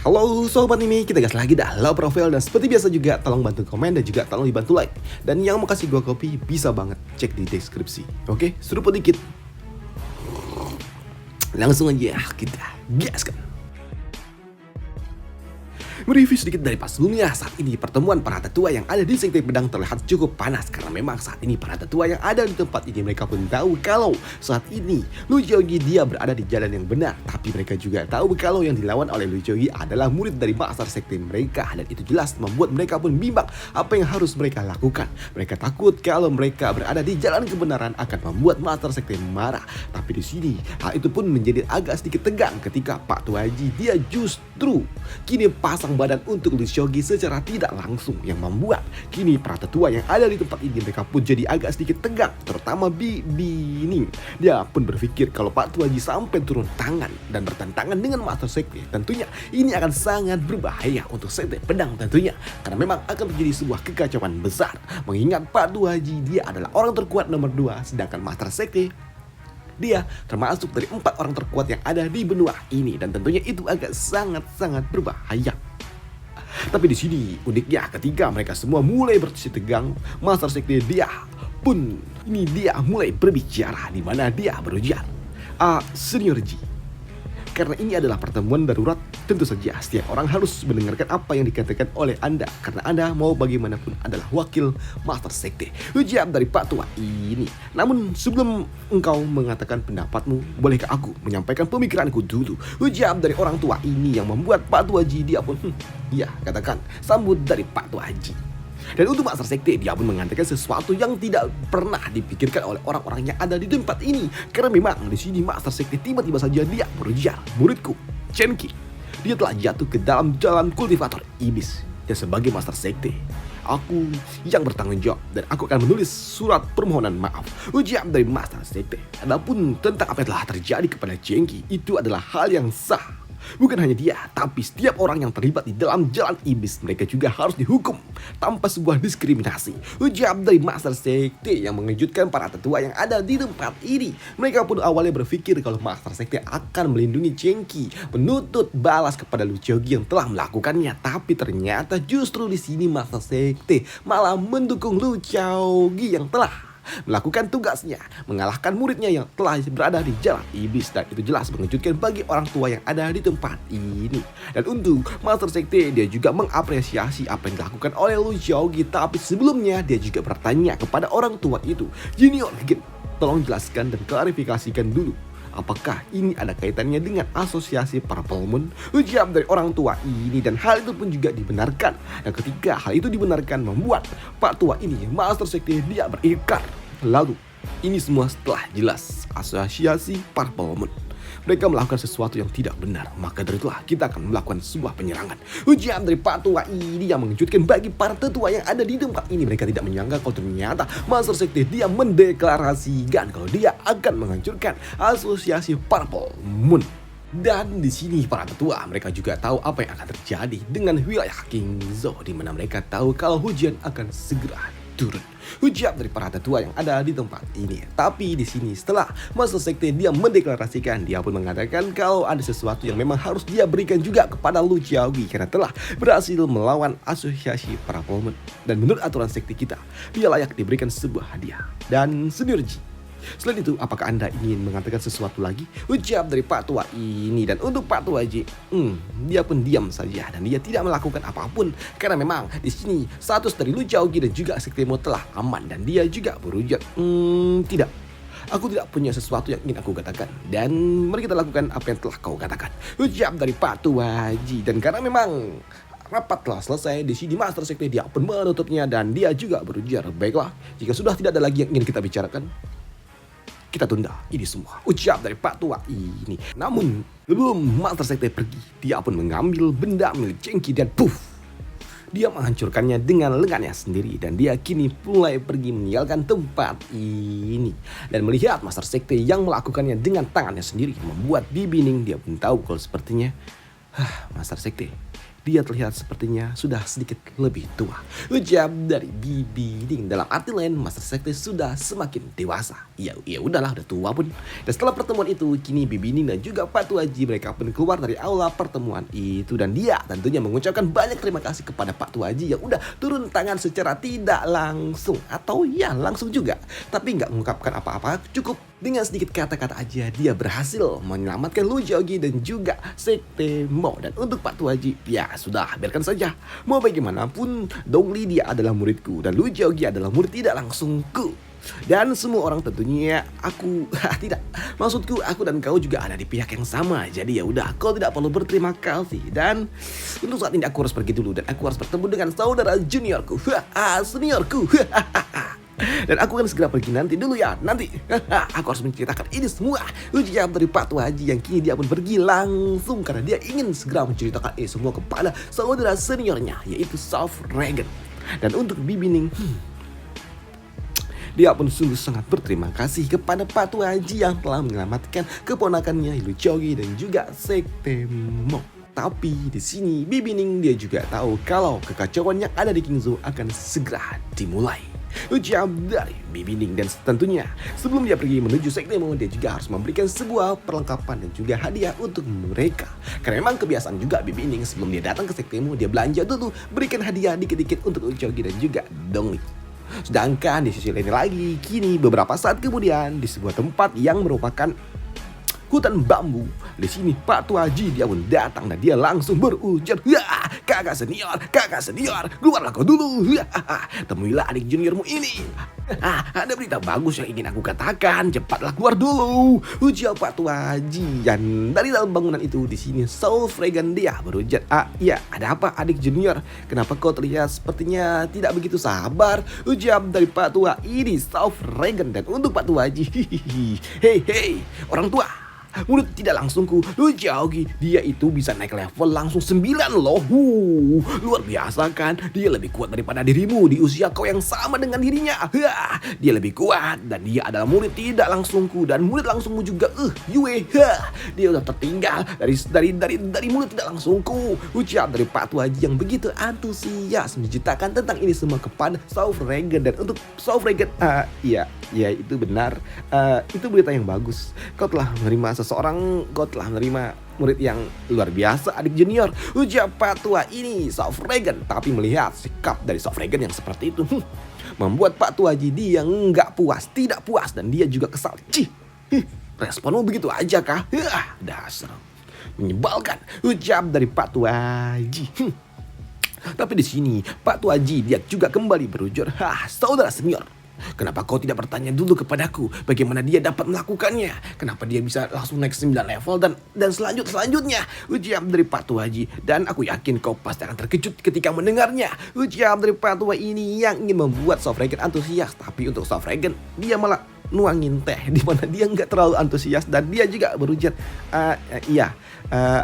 Halo sobat anime, kita gas lagi dah low profile dan seperti biasa juga tolong bantu komen dan juga tolong dibantu like. Dan yang mau kasih gua kopi bisa banget cek di deskripsi. Oke, seruput dikit. Langsung aja kita gaskan. Mereview sedikit dari pas sebelumnya, saat ini pertemuan para tetua yang ada di sekte pedang terlihat cukup panas karena memang saat ini para tetua yang ada di tempat ini mereka pun tahu kalau saat ini Lu Xiaogi dia berada di jalan yang benar, tapi mereka juga tahu kalau yang dilawan oleh Lu Xiaogi adalah murid dari master sekte mereka dan itu jelas membuat mereka pun bimbang apa yang harus mereka lakukan. Mereka takut kalau mereka berada di jalan kebenaran akan membuat master sekte marah, tapi di sini hal itu pun menjadi agak sedikit tegang ketika Pak Tua Haji dia justru kini pasang badan untuk Lu Xiaogi secara tidak langsung yang membuat kini para tetua yang ada di tempat ini mereka pun jadi agak sedikit tegang, terutama Bining. Dia pun berpikir kalau Pak Tua Haji sampai turun tangan dan bertentangan dengan master sekte, tentunya ini akan sangat berbahaya untuk sekte pedang tentunya, karena memang akan terjadi sebuah kekacauan besar mengingat Pak Tua Haji dia adalah orang terkuat nomor 2 sedangkan master sekte dia termasuk dari 4 orang terkuat yang ada di benua ini dan tentunya itu agak sangat-sangat berbahaya. Tapi di sini uniknya ketika mereka semua mulai bersih tegang, master sekte dia pun ini dia mulai berbicara di mana dia berujar, Senior Ji, karena ini adalah pertemuan darurat, tentu saja setiap orang harus mendengarkan apa yang dikatakan oleh Anda karena Anda mau bagaimanapun adalah wakil master sekte, ujar dari Pak Tua ini. Namun sebelum engkau mengatakan pendapatmu, bolehkah aku menyampaikan pemikiranku dulu, ujar dari orang tua ini yang membuat Pak Tua Haji dia pun ya katakan sambut dari Pak Tua Haji. Dan untuk master sekte dia pun mengatakan sesuatu yang tidak pernah dipikirkan oleh orang-orang yang ada di tempat ini, karena memang di sini master sekte tiba-tiba saja dia berujar, muridku Chenki dia telah jatuh ke dalam jalan kultivator iblis dan sebagai master sekte aku yang bertanggung jawab dan aku akan menulis surat permohonan maaf, ujar dari master sekte. Adapun tentang apa yang telah terjadi kepada Chenki itu adalah hal yang sah. Bukan hanya dia, tapi setiap orang yang terlibat di dalam jalan iblis mereka juga harus dihukum tanpa sebuah diskriminasi, ujar dari master sekte yang mengejutkan para tetua yang ada di tempat ini. Mereka pun awalnya berpikir kalau master sekte akan melindungi Chenki, menuntut balas kepada Lu Xiaogi yang telah melakukannya, tapi ternyata justru di sini master sekte malah mendukung Lu Xiaogi yang telah melakukan tugasnya mengalahkan muridnya yang telah berada di jalan iblis, dan itu jelas mengejutkan bagi orang tua yang ada di tempat ini. Dan untuk master sekte dia juga mengapresiasi apa yang dilakukan oleh Lu Xiaogi, tapi sebelumnya dia juga bertanya kepada orang tua itu, Junior Gen, tolong jelaskan dan klarifikasikan dulu apakah ini ada kaitannya dengan asosiasi Purple Moon, ujar dari orang tua ini. Dan hal itu pun juga dibenarkan, dan ketika hal itu dibenarkan membuat Pak Tua ini master sekte dia berikrar. Lalu ini semua setelah jelas asosiasi Purple Moon mereka melakukan sesuatu yang tidak benar, maka dari itulah kita akan melakukan sebuah penyerangan, ujar dari Pak Tua ini yang mengejutkan bagi para tetua yang ada di tempat ini. Mereka tidak menyangka kalau ternyata master sekte dia mendeklarasikan kalau dia akan menghancurkan asosiasi Purple Moon. Dan di sini para tetua mereka juga tahu apa yang akan terjadi dengan wilayah Kingzhou, di mana mereka tahu kalau hujan akan segera turun, ujar dari para tetua yang ada di tempat ini. Tapi di sini setelah master sekte dia mendeklarasikan, dia pun mengatakan kalau ada sesuatu yang memang harus dia berikan juga kepada Lu Xiaogi karena telah berhasil melawan asosiasi para Moon, dan menurut aturan sekte kita dia layak diberikan sebuah hadiah dan sinergi. Selain itu, apakah Anda ingin mengatakan sesuatu lagi? Ujar dari Pak Tua ini. Dan untuk Pak Tua Haji, dia pun diam saja dan dia tidak melakukan apapun karena memang di sini status dari Lu Xiaogi dan juga sektemu telah aman, dan dia juga berujar, tidak. Aku tidak punya sesuatu yang ingin aku katakan dan mari kita lakukan apa yang telah kau katakan, ujar dari Pak Tua Haji. Dan karena memang rapat telah selesai, di sini master sekte dia pun menutupnya dan dia juga berujar, baiklah, jika sudah tidak ada lagi yang ingin kita bicarakan, kita tunda ini semua, ucap dari Pak Tua ini. Namun sebelum master sekte pergi, dia pun mengambil benda milik Chenki dan puff, dia menghancurkannya dengan lengannya sendiri. Dan dia kini mulai pergi meninggalkan tempat ini. Dan melihat master sekte yang melakukannya dengan tangannya sendiri membuat Bining dia pun tahu kalau sepertinya master sekte dia terlihat sepertinya sudah sedikit lebih tua. Ujar dari Bibi Ding. Dalam arti lain, Master Sekte sudah semakin dewasa. Ya udahlah, udah tua pun. Dan setelah pertemuan itu, kini Bibi Ding dan juga Pak Tua Haji mereka pun keluar dari aula pertemuan itu. Dan dia tentunya mengucapkan banyak terima kasih kepada Pak Tua Haji yang udah turun tangan secara tidak langsung. Atau ya langsung juga. Tapi nggak mengungkapkan apa-apa, cukup dengan sedikit kata-kata aja dia berhasil menyelamatkan Lu Xiaoqi dan juga Sekte Mo. Dan untuk Pak Tua Haji, ya sudah, biarkan saja. Mau bagaimanapun, Dongli dia adalah muridku dan Lu Xiaoqi adalah murid tidak langsungku. Dan semua orang tentunya aku tidak, maksudku aku dan kau juga ada di pihak yang sama. Jadi ya udah, kau tidak perlu berterima kasih. Dan untuk saat ini aku harus pergi dulu dan aku harus bertemu dengan saudara juniorku, seniorku. Dan aku akan segera pergi nanti dulu ya. Nanti aku harus menceritakan ini semua ujian dari Pak Tua Haji yang kini dia pun pergi langsung karena dia ingin segera menceritakan ini semua kepada saudara seniornya, yaitu South Dragon. Dan untuk Bibi Ning, dia pun sungguh sangat berterima kasih kepada Pak Tua Haji yang telah menyelamatkan keponakannya Lu Xiaoqi dan juga Sekte Mo. Tapi di sini Bibi Ning dia juga tahu kalau kekacauan yang ada di Kingzhou akan segera dimulai. Ujar dari Bibi Ning. Dan tentunya sebelum dia pergi menuju Sekte Mo, dia juga harus memberikan sebuah perlengkapan dan juga hadiah untuk mereka. Karena memang kebiasaan juga Bibi Ning sebelum dia datang ke Sekte Mo, dia belanja dulu, berikan hadiah dikit-dikit untuk Lu Xiaoqi dan juga Dongli. Sedangkan di sisi lain lagi, kini beberapa saat kemudian di sebuah tempat yang merupakan hutan bambu, di sini Pak Tua Haji dia pun datang dan dia langsung berujar, kakak senior, keluarlah kau dulu. Temuilah adik juniormu ini. Ada berita bagus yang ingin aku katakan, cepatlah keluar dulu, ujar Pak Tua Haji. Dan dari dalam bangunan itu di sini South Dragon dia berujar, iya, ada apa adik junior? Kenapa kau terlihat sepertinya tidak begitu sabar? Ujar dari Pak Tua ini South Dragon. Dan untuk Pak Tua Haji, hei orang tua, murid tidak langsungku Lu Xiaoqi dia itu bisa naik level langsung 9 loh. Luar biasa kan? Dia lebih kuat daripada dirimu di usia kau yang sama dengan dirinya. Dia lebih kuat dan dia adalah murid tidak langsungku dan murid langsungmu juga Yue. Dia udah tertinggal dari murid tidak langsungku. Ucap dari Pak Tua Haji yang begitu antusias menceritakan tentang ini semua kepada South Dragon. Dan untuk South Dragon, iya itu benar. Itu berita yang bagus. Kau telah menerima murid yang luar biasa adik junior, ujar Pak Tua ini South Dragon. Tapi melihat sikap dari South Dragon yang seperti itu membuat Pak Tua Haji dia tidak puas dan dia juga kesal. Responmu begitu aja kah? Dasar menyebalkan, ucap dari Pak Tua Haji. Tapi di sini Pak Tua Haji dia juga kembali berujar, saudara senior, kenapa kau tidak bertanya dulu kepadaku bagaimana dia dapat melakukannya? Kenapa dia bisa langsung naik 9 level dan selanjutnya? Ujar dari Pak Tua Haji. Dan aku yakin kau pasti akan terkejut ketika mendengarnya. Ujar dari Pak Tua ini yang ingin membuat South Dragon antusias. Tapi untuk South Dragon dia malah nuangin teh di mana dia nggak terlalu antusias dan dia juga berujar, iya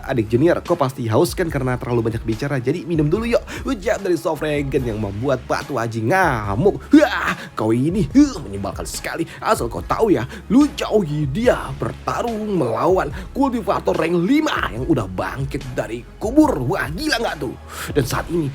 adik junior, kau pasti haus kan karena terlalu banyak bicara, jadi minum dulu yuk, ujar dari South Dragon yang membuat Pak Tua Haji ngamuk. Kau ini menyebalkan sekali. Asal kau tahu ya, Lu Xiaoqi dia bertarung melawan kultivator rank 5 yang udah bangkit dari kubur. Wah, gila nggak tuh? Dan saat ini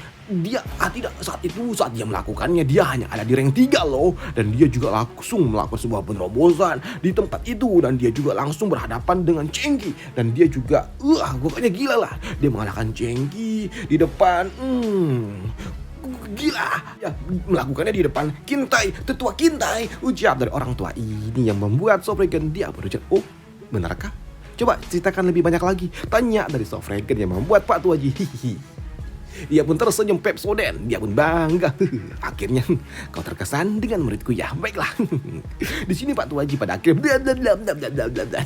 saat dia melakukannya dia hanya ada di rank 3 loh. Dan dia juga langsung melakukan sebuah penerobosan di tempat itu. Dan dia juga langsung berhadapan dengan Chengki. Dan dia juga pokoknya gila lah. Dia mengalahkan Chengki di depan gila ya, melakukannya di depan tetua Kintai. Ucap dari orang tua ini yang membuat South Dragon dia berujar, oh benarkah? Coba ceritakan lebih banyak lagi, tanya dari South Dragon yang membuat Pak Tua Haji dia pun tersenyum Pepsoden. Dia pun bangga. Akhirnya kau terkesan dengan muridku ya. Baiklah. Di sini Pak Tua Haji pada akhirnya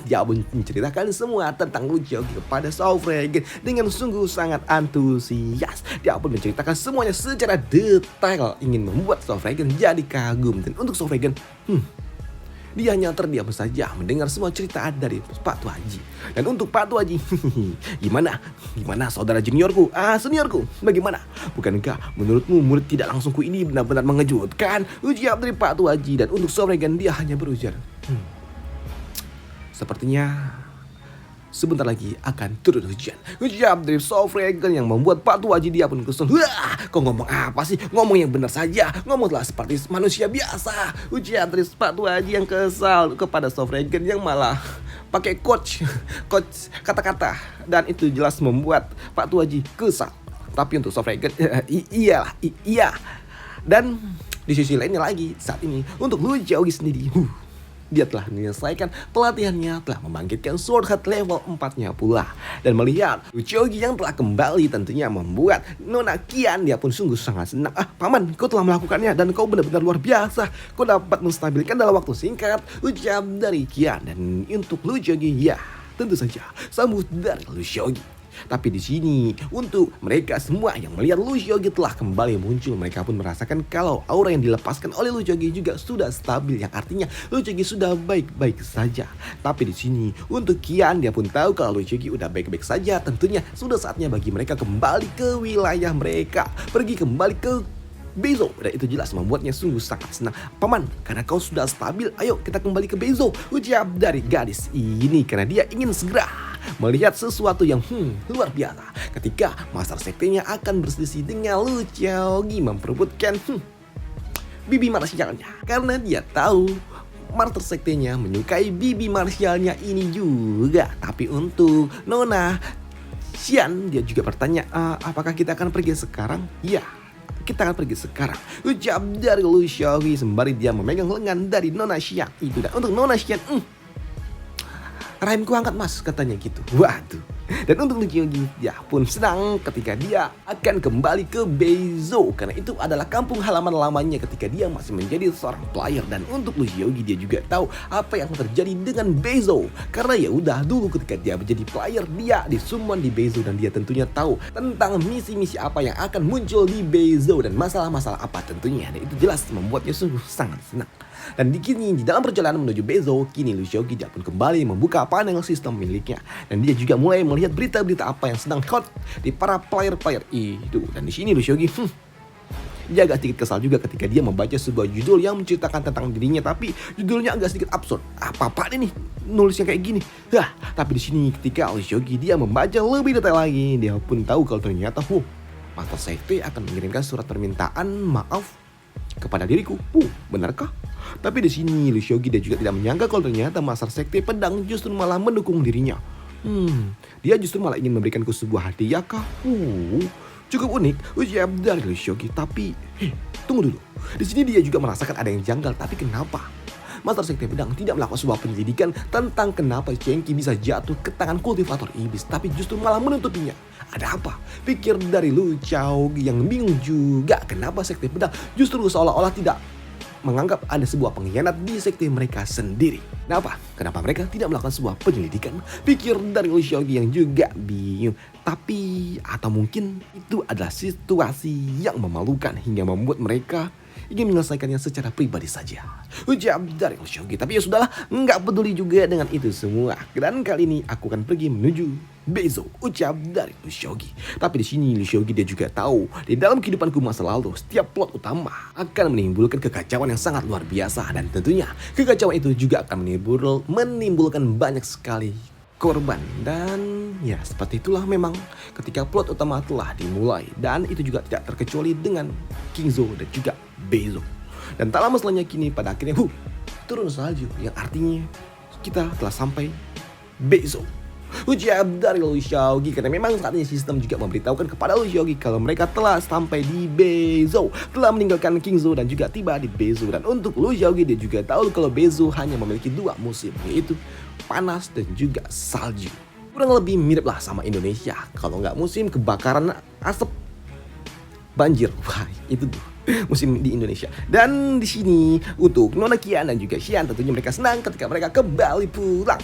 dia pun menceritakan semua tentang Lu Xiaoqi kepada South Dragon dengan sungguh sangat antusias. Dia pun menceritakan semuanya secara detail, ingin membuat South Dragon jadi kagum. Dan untuk South Dragon, dia hanya terdiam saja mendengar semua cerita dari Pak Tua Haji. Dan untuk Pak Tua Haji, gimana saudara juniorku, seniorku, bagaimana? Bukankah menurutmu murid tidak langsungku ini benar-benar mengejutkan? Ujar dari Pak Tua Haji. Dan untuk South Dragon dia hanya berujar, sebentar lagi akan turun hujan. Ucap dari Sofragan yang membuat Pak Haji dia pun kesel. Wah, kau ngomong apa sih? Ngomong yang benar saja. Ngomonglah seperti manusia biasa. Ucap dari Pak Haji yang kesal kepada Sofragan yang malah pakai coach kata-kata, dan itu jelas membuat Pak Haji kesal. Tapi untuk Sofragan, iya. Dan di sisi lainnya lagi saat ini untuk Lu Xiaogi sendiri, dia telah menyelesaikan pelatihannya, telah membangkitkan Sword Heart level 4-nya pula. Dan melihat Lu Xiaogi yang telah kembali tentunya membuat Nona Qian, dia pun sungguh sangat senang. Paman, kau telah melakukannya dan kau benar-benar luar biasa. Kau dapat menstabilkan dalam waktu singkat, ucap dari Qian. Dan untuk Lu Xiaogi, ya tentu saja sambut dari Lu Xiaogi. Tapi di sini untuk mereka semua yang melihat Lu Xiaogi telah kembali muncul, mereka pun merasakan kalau aura yang dilepaskan oleh Lu Xiaogi juga sudah stabil, yang artinya Lu Xiaogi sudah baik-baik saja. Tapi di sini untuk Qian, dia pun tahu kalau Lu Xiaogi udah baik-baik saja. Tentunya sudah saatnya bagi mereka kembali ke wilayah mereka, pergi kembali ke Beizhou, dan itu jelas membuatnya sungguh sangat senang. Paman, karena kau sudah stabil, ayo kita kembali ke Beizhou, ucap dari gadis ini, karena dia ingin segera melihat sesuatu yang luar biasa ketika Master Sekte-nya akan berselisih dengan Lu Xiaogi memperebutkan bibi marsialnya, karena dia tahu Master Sekte-nya menyukai bibi marsialnya ini juga. Tapi untuk Nona Qian, dia juga bertanya, apakah kita akan pergi sekarang? Ya, kita akan pergi sekarang, ucap dari Lu Xiaogi sembari dia memegang lengan dari Nona Qian itu. Dan untuk Nona Qian, rahimku angkat mas, katanya gitu. Waduh. Dan untuk Lu Xiaogi, dia pun senang ketika dia akan kembali ke Beizhou, karena itu adalah kampung halaman lamanya ketika dia masih menjadi seorang player. Dan untuk Lu Xiaogi, dia juga tahu apa yang terjadi dengan Beizhou, karena ya udah dulu ketika dia menjadi player, dia disummon di Beizhou, dan dia tentunya tahu tentang misi-misi apa yang akan muncul di Beizhou dan masalah-masalah apa tentunya. Dan itu jelas membuatnya sungguh sangat senang. Dan di dalam perjalanan menuju Beizhou, kini Lu Xiaogi dia pun kembali membuka panel sistem miliknya, dan dia juga mulai melihat berita-berita apa yang sedang hot di para player-player itu. Dan di sini Lu Xiaogi dia agak sedikit kesal juga ketika dia membaca sebuah judul yang menceritakan tentang dirinya, tapi judulnya agak sedikit absurd. Apa ini nulisnya kayak gini? Tapi di sini ketika Lu Xiaogi dia membaca lebih detail lagi, dia pun tahu kalau ternyata Master Sekte akan mengirimkan surat permintaan maaf kepada diriku. Benarkah? Tapi di sini Lu Xiaogi dia juga tidak menyangka kalau ternyata Master Sekte Pedang justru malah mendukung dirinya. Dia justru malah ingin memberikanku sebuah hadiah kah? Cukup unik ucap dari Lu Xiaogi. Tapi tunggu dulu. Di sini dia juga merasakan ada yang janggal. Tapi kenapa Master Sekte Pedang tidak melakukan sebuah penyelidikan tentang kenapa Chengqi bisa jatuh ke tangan kultivator iblis, tapi justru malah menutupinya? Ada apa? Pikir dari Lu Xiaogi yang bingung juga kenapa Sekte Pedang justru seolah-olah tidak menganggap ada sebuah pengkhianat di sekte mereka sendiri. Kenapa mereka tidak melakukan sebuah penyelidikan? Pikir dari Lu Xiaogi yang juga bingung. Tapi atau mungkin itu adalah situasi yang memalukan hingga membuat mereka ingin menyelesaikannya secara pribadi saja, ucap dari Lu Xiaogi. Tapi ya sudahlah, nggak peduli juga dengan itu semua. Dan kali ini aku akan pergi menuju Beizhou, ucap dari Lu Xiaogi. Tapi di sini Lu Xiaogi dia juga tahu di dalam kehidupanku masa lalu setiap plot utama akan menimbulkan kekacauan yang sangat luar biasa, dan tentunya kekacauan itu juga akan menimbulkan banyak sekali korban. Dan ya seperti itulah memang ketika plot utama telah dimulai, dan itu juga tidak terkecuali dengan Qingzhou dan juga Beizhou. Dan tak lama setelahnya kini pada akhirnya turun salju, yang artinya kita telah sampai Beizhou, ucap dari Lu Xiaogi. Karena memang saat ini sistem juga memberitahukan kepada Lu Xiaogi kalau mereka telah sampai di Beizhou, telah meninggalkan Qingzhou dan juga tiba di Beizhou. Dan untuk Lu Xiaogi dia juga tahu kalau Beizhou hanya memiliki 2 musim, yaitu panas dan juga salju. Kurang lebih mirip lah sama Indonesia, kalau nggak musim kebakaran asap banjir, itu tuh musim di Indonesia. Dan di sini untuk Nona Qian dan juga Xian, tentunya mereka senang ketika mereka kembali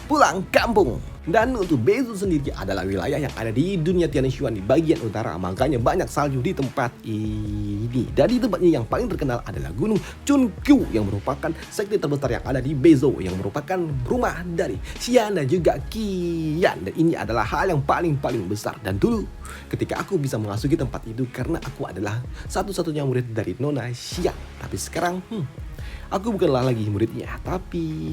pulang kampung. Dan untuk Beizhou sendiri adalah wilayah yang ada di dunia Tianshuan di bagian utara, makanya banyak salju di tempat ini. Dan di tempatnya yang paling terkenal adalah Gunung Chunqiu yang merupakan sekte terbesar yang ada di Beizhou, yang merupakan rumah dari Xian dan juga Qian. Dan ini adalah hal yang paling besar. Dan dulu ketika aku bisa memasuki tempat itu karena aku adalah satu-satunya murid dari Nona Xian. Tapi sekarang aku bukanlah lagi muridnya, tapi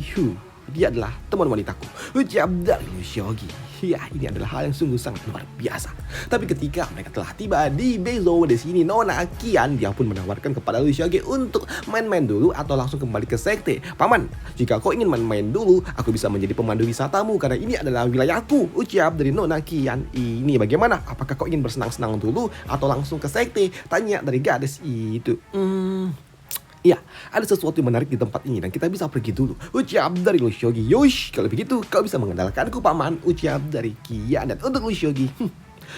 dia adalah teman wanitaku, ucap dari Lu Xiaogi. Ya, ini adalah hal yang sungguh sangat luar biasa. Tapi ketika mereka telah tiba di Bezo, di sini Nona Kian dia pun menawarkan kepada Lushogi untuk main-main dulu atau langsung kembali ke sekte. Paman, jika kau ingin main-main dulu, aku bisa menjadi pemandu wisatamu karena ini adalah wilayahku. Ucap dari Nona Kian. Ini bagaimana? Apakah kau ingin bersenang-senang dulu atau langsung ke sekte? Tanya dari gadis itu. Ya, ada sesuatu yang menarik di tempat ini dan kita bisa pergi dulu. Ucap dari Lushogi. Yosh, kalau begitu kau bisa mengandalkanku paman. Ucap dari Kian. Dan untuk Lushogi,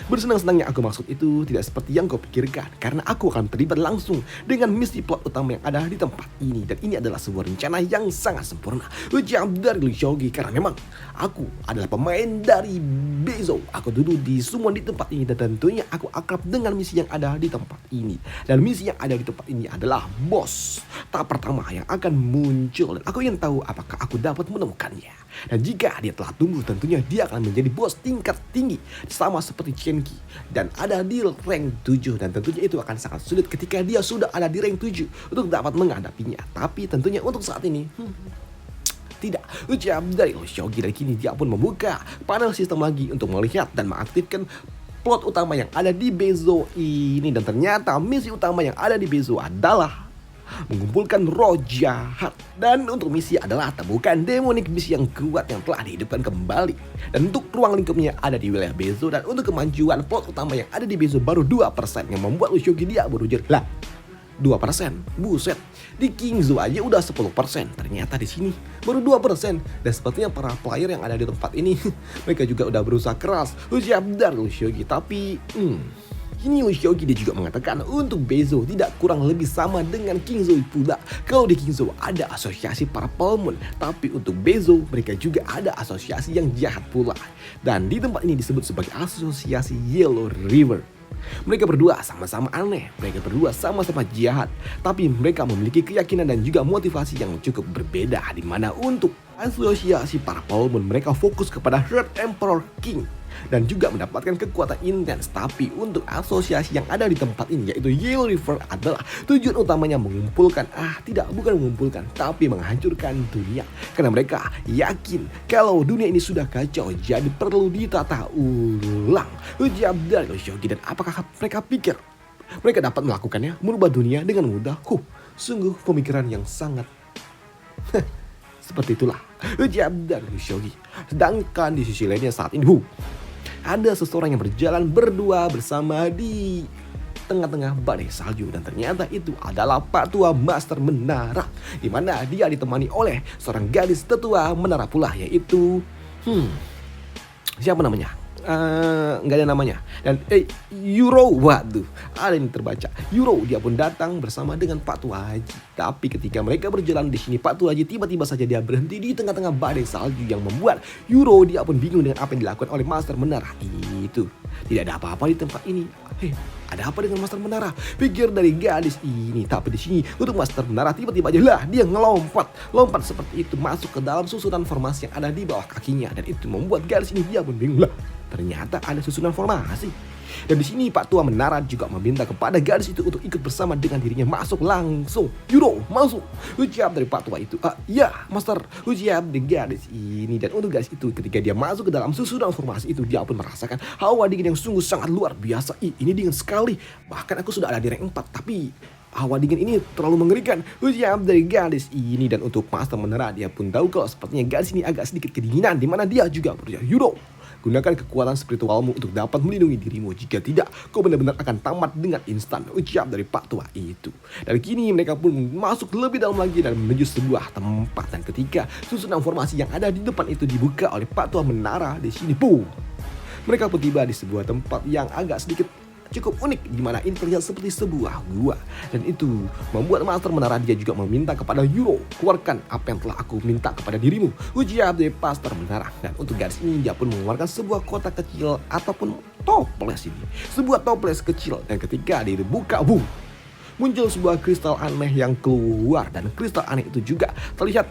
bersenang-senangnya aku maksud itu tidak seperti yang kau pikirkan. Karena aku akan terlibat langsung dengan misi plot utama yang ada di tempat ini. Dan ini adalah sebuah rencana yang sangat sempurna. Ucap dari Lushogi. Karena memang aku adalah pemain dari Bezo. Aku duduk di summon di tempat ini. Dan tentunya aku akrab dengan misi yang ada di tempat ini. Dan misi yang ada di tempat ini adalah bos tahap pertama yang akan muncul. Dan aku ingin tahu apakah aku dapat menemukannya. Dan jika dia telah tumbuh, tentunya dia akan menjadi bos tingkat tinggi. Sama seperti Chenki. Dan ada di rank 7. Dan tentunya itu akan sangat sulit ketika dia sudah ada di rank 7 untuk dapat menghadapinya. Tapi tentunya untuk saat ini tidak. Ucap dari Lushogi. Dan kini dia pun membuka panel sistem lagi untuk melihat dan mengaktifkan plot utama yang ada di Bezo ini. Dan ternyata misi utama yang ada di Bezo adalah mengumpulkan roh jahat. Dan untuk misi adalah temukan demonic beast yang kuat yang telah dihidupkan kembali. Dan untuk ruang lingkupnya ada di wilayah Bezo. Dan untuk kemajuan plot utama yang ada di Bezo baru 2%, yang membuat Lushogi dia berujar, lah 2%, buset. Di Kingzo aja udah 10%. Ternyata di sini baru 2%. Dan sepertinya para player yang ada di tempat ini mereka juga udah berusaha keras. Ucap dari Lushogi. Tapi ini Lushogi dia juga mengatakan untuk Bezo tidak kurang lebih sama dengan Kingzo pula. Kalau di Kingzo ada asosiasi para Palmon, tapi untuk Bezo mereka juga ada asosiasi yang jahat pula. Dan di tempat ini disebut sebagai asosiasi Yellow River. Mereka berdua sama-sama aneh, mereka berdua sama-sama jahat, tapi mereka memiliki keyakinan dan juga motivasi yang cukup berbeda. Di mana untuk asosiasi para Palmon mereka fokus kepada Red Emperor King dan juga mendapatkan kekuatan intens. Tapi untuk asosiasi yang ada di tempat ini yaitu Yellow River adalah tujuan utamanya mengumpulkan, bukan mengumpulkan, tapi menghancurkan dunia. Karena mereka yakin kalau dunia ini sudah kacau, jadi perlu ditata ulang. Ucap dari Lushogi. Dan apakah mereka pikir mereka dapat melakukannya, merubah dunia dengan mudah? Sungguh pemikiran yang sangat seperti itulah ucap dari Lushogi. Sedangkan di sisi lainnya saat ini ada seseorang yang berjalan berdua bersama di tengah-tengah badai salju. Dan ternyata itu adalah Pak Tua Master Menara, di mana dia ditemani oleh seorang gadis tetua menara pula, yaitu siapa namanya? Nggak ada namanya. Dan Euro, waduh, ada yang terbaca. Euro dia pun datang bersama dengan Pak Tua Haji. Tapi ketika mereka berjalan di sini, Pak Tua Haji tiba-tiba saja dia berhenti di tengah-tengah badai salju yang membuat Euro dia pun bingung dengan apa yang dilakukan oleh Master Menara itu. Tidak ada apa-apa di tempat ini. Ada apa dengan Master Menara? Pikir dari gadis ini. Tapi di sini untuk Master Menara tiba-tiba aja lah dia lompat seperti itu masuk ke dalam susunan formasi yang ada di bawah kakinya. Dan itu membuat gadis ini dia pun bingung lah. Ternyata ada susunan formasi. Dan di sini Pak Tua Menara juga meminta kepada gadis itu untuk ikut bersama dengan dirinya masuk langsung. Euro, masuk. Ucap dari Pak Tua itu. Ya, Master. Ucap dari gadis ini. Dan untuk gadis itu ketika dia masuk ke dalam susunan formasi itu, dia pun merasakan hawa dingin yang sungguh sangat luar biasa. Ini dingin sekali. Bahkan aku sudah ada di rank 4, tapi hawa dingin ini terlalu mengerikan. Ucap dari gadis ini. Dan untuk Master Menara dia pun tahu kalau sepertinya gadis ini agak sedikit kedinginan, di mana dia juga berujar, Euro, gunakan kekuatan spiritualmu untuk dapat melindungi dirimu. Jika tidak, kau benar-benar akan tamat dengan instan. Ucap dari Pak Tua itu. Dan kini mereka pun masuk lebih dalam lagi dan menuju sebuah tempat. Dan ketika susunan formasi yang ada di depan itu dibuka oleh Pak Tua Menara, di sini mereka pun tiba di sebuah tempat yang agak sedikit cukup unik, di mana ini terlihat seperti sebuah gua. Dan itu membuat Master Menara dia juga meminta kepada Euro, keluarkan apa yang telah aku minta kepada dirimu. Ucap dari Master Menara. Dan untuk gadis ini dia pun mengeluarkan sebuah kotak kecil ataupun toples ini. Sebuah toples kecil. Dan ketika dibuka, muncul sebuah kristal aneh yang keluar. Dan kristal aneh itu juga terlihat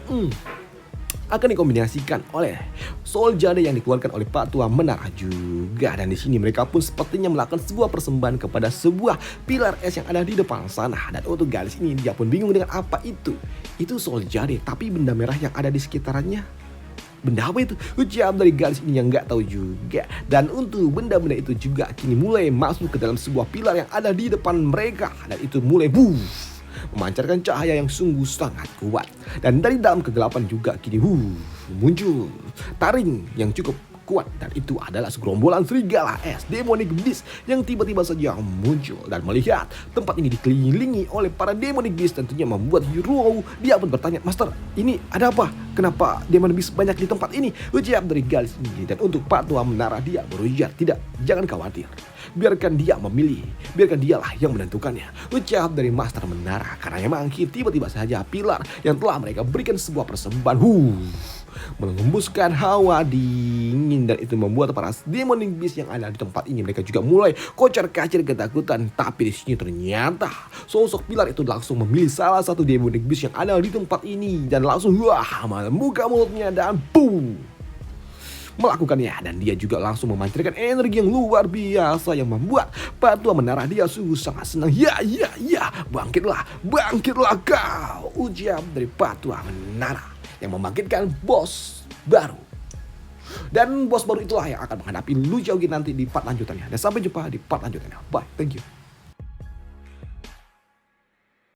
akan dikombinasikan oleh Soul Jade yang dikeluarkan oleh Pak Tua Menara juga. Dan di sini mereka pun sepertinya melakukan sebuah persembahan kepada sebuah pilar es yang ada di depan sana. Dan untuk gadis ini dia pun bingung dengan apa itu. Itu Soul Jade, tapi benda merah yang ada di sekitarnya Benda apa itu? Ucap dari gadis ini yang nggak tahu juga. Dan untuk benda-benda itu juga kini mulai masuk ke dalam sebuah pilar yang ada di depan mereka. Dan itu mulai memancarkan cahaya yang sungguh sangat kuat. Dan dari dalam kegelapan juga kini muncul taring yang cukup kuat, dan itu adalah segerombolan serigala es demonic beast yang tiba-tiba saja muncul dan melihat tempat ini dikelilingi oleh para demonic beast. Tentunya membuat Hiro dia pun bertanya, "Master, ini ada apa? Kenapa demonic beast banyak di tempat ini?" Ucap dari gadis ini. Dan untuk Patua Menara dia berujar, "Tidak, jangan khawatir. Biarkan dia memilih, biarkan dialah yang menentukannya." Ucap dari Master Menara, karena memang tiba-tiba saja pilar yang telah mereka berikan sebuah persembahan mengembuskan hawa dingin, dan itu membuat para demonic beast yang ada di tempat ini mereka juga mulai kocar-kacir ketakutan. Tapi di sini ternyata sosok pilar itu langsung memilih salah satu demonic beast yang ada di tempat ini dan langsung membuka mulutnya dan melakukannya, dan dia juga langsung memancarkan energi yang luar biasa yang membuat Patua Menara dia sungguh sangat senang. Ya, bangkitlah kau, ucap dari Patua Menara yang membangkitkan bos baru. Dan bos baru itulah yang akan menghadapi Lu Xiaoqi nanti di part lanjutannya. Dan sampai jumpa di part lanjutannya. Bye, thank you.